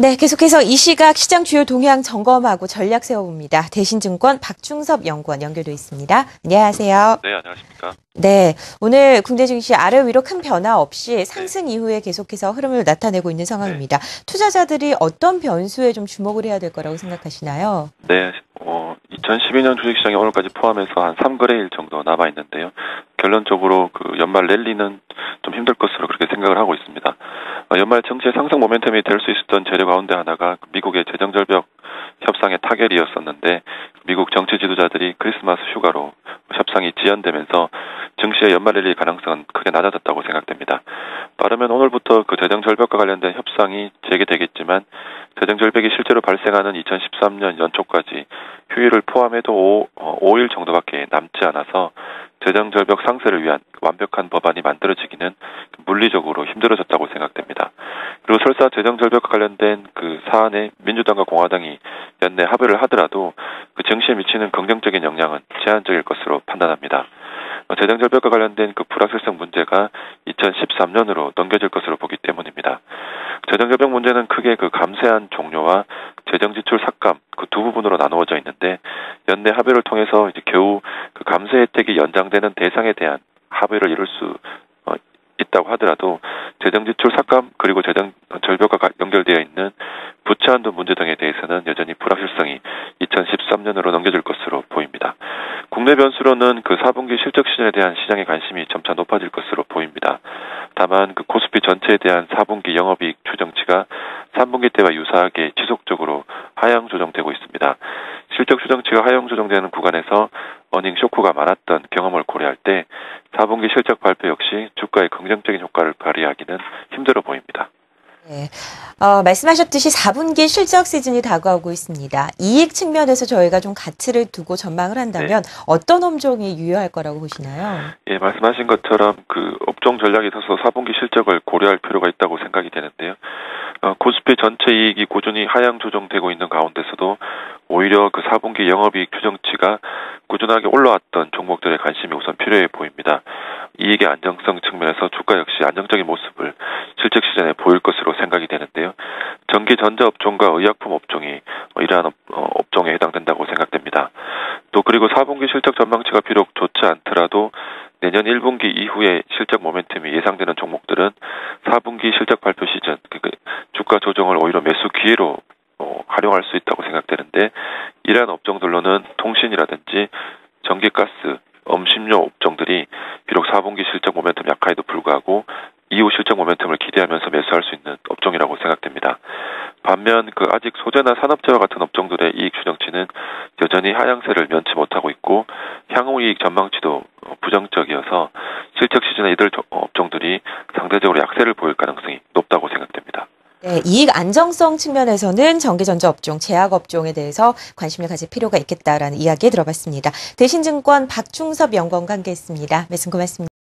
네, 계속해서 이 시각 시장 주요 동향 점검하고 전략 세워봅니다. 대신증권 박중섭 연구원 연결돼 있습니다. 안녕하세요. 네, 안녕하십니까. 네, 오늘 국내 증시 아래 위로 큰 변화 없이 상승 이후에 계속해서 흐름을 나타내고 있는 상황입니다. 투자자들이 어떤 변수에 좀 주목을 해야 될 거라고 생각하시나요? 네, 2012년 주식시장이 오늘까지 포함해서 한 3거래일 정도 남아 있는데요. 결론적으로 그 연말 랠리는 좀 힘들 것으로 그렇게 생각을 하고 있습니다. 연말 정치의 상승 모멘텀이 될 수 있었던 재료 가운데 하나가 미국의 재정절벽 협상의 타결이었었는데 미국 정치 지도자들이 크리스마스 휴가로 협상이 지연되면서 증시의 연말 랠리 가능성은 크게 낮아졌다고 생각됩니다. 빠르면 오늘부터 그 재정절벽과 관련된 협상이 재개되겠지만 재정절벽이 실제로 발생하는 2013년 연초까지 휴일을 포함해도 5일 정도밖에 남지 않아서 재정절벽 상쇄를 위한 완벽한 법안이 만들어지기는 물리적으로 힘들어졌다고 생각됩니다. 그리고 설사 재정절벽과 관련된 그 사안에 민주당과 공화당이 연내 합의를 하더라도 그 증시에 미치는 긍정적인 영향은 제한적일 것으로 판단합니다. 재정절벽과 관련된 그 불확실성 문제가 2013년으로 넘겨질 것으로 보기 때문입니다. 재정절벽 문제는 크게 그 감세한 종료와 재정지출 삭감 그 두 부분으로 나누어져 있는데 연내 합의를 통해서 이제 겨우 그 감세 혜택이 연장되는 대상에 대한 합의를 이룰 수 있다고 하더라도 재정지출 삭감 그리고 재정절벽과 연결되어 있는 부채 한도 문제 등에 대해서는 여전히 불확실성이 2013년으로 넘겨질 것으로 보입니다. 국내 변수로는 그 4분기 실적 시즌에 대한 시장의 관심이 점차 높아질 것으로 보입니다. 다만 그 코스피 전체에 대한 4분기 영업이익 추정치가 3분기 때와 유사하게 지속적으로 하향 조정되고 있습니다. 실적 추정치가 하향 조정되는 구간에서 어닝 쇼크가 많았던 경험을 고려할 때 4분기 실적 발표 역시 주가에 긍정적인 효과를 발휘하기는 힘들어 보입니다. 네, 말씀하셨듯이 4분기 실적 시즌이 다가오고 있습니다. 이익 측면에서 저희가 좀 가치를 두고 전망을 한다면 어떤 업종이 유효할 거라고 보시나요? 예, 말씀하신 것처럼 그 업종 전략에 있어서 4분기 실적을 고려할 필요가 있다고 생각이 되는데요. 코스피 전체 이익이 꾸준히 하향 조정되고 있는 가운데서도 오히려 그 4분기 영업이익 추정치가 꾸준하게 올라왔던 종목들의 관심이 우선 필요해 보입니다. 이익의 안정성 측면에서 주가 역시 안정적인 모습을 실적 시즌에 보일 것으로 생각이 되는데요. 전기 전자 업종과 의약품 업종이 이러한 업종에 해당된다고 생각됩니다. 또 그리고 4분기 실적 전망치가 비록 좋지 않더라도 내년 1분기 이후에 실적 모멘텀이 예상되는 종목들은 4분기 실적 발표 시즌 주가 조정을 오히려 매수 기회로 활용할 수 있다고 생각되는데 이러한 업종들로는 통신이라든지 전기가스, 음식료 업종들이 비록 4분기 실적 모멘텀 약화에도 불구하고 이후 실적 모멘텀을 기대하면서 매수할 수 있는 업종이라고 생각됩니다. 반면 그 아직 소재나 산업재와 같은 업종들의 이익 추정치는 여전히 하향세를 면치 못하고 있고 향후 이익 전망치도 부정적이어서 실적 시즌에 이들 업종들이 상대적으로 약세를 보일 가능성이 높다고 생각됩니다. 네, 이익 안정성 측면에서는 전기전자 업종, 제약 업종에 대해서 관심을 가질 필요가 있겠다라는 이야기 들어봤습니다. 대신증권 박중섭 연구원과 함께했습니다. 말씀 고맙습니다.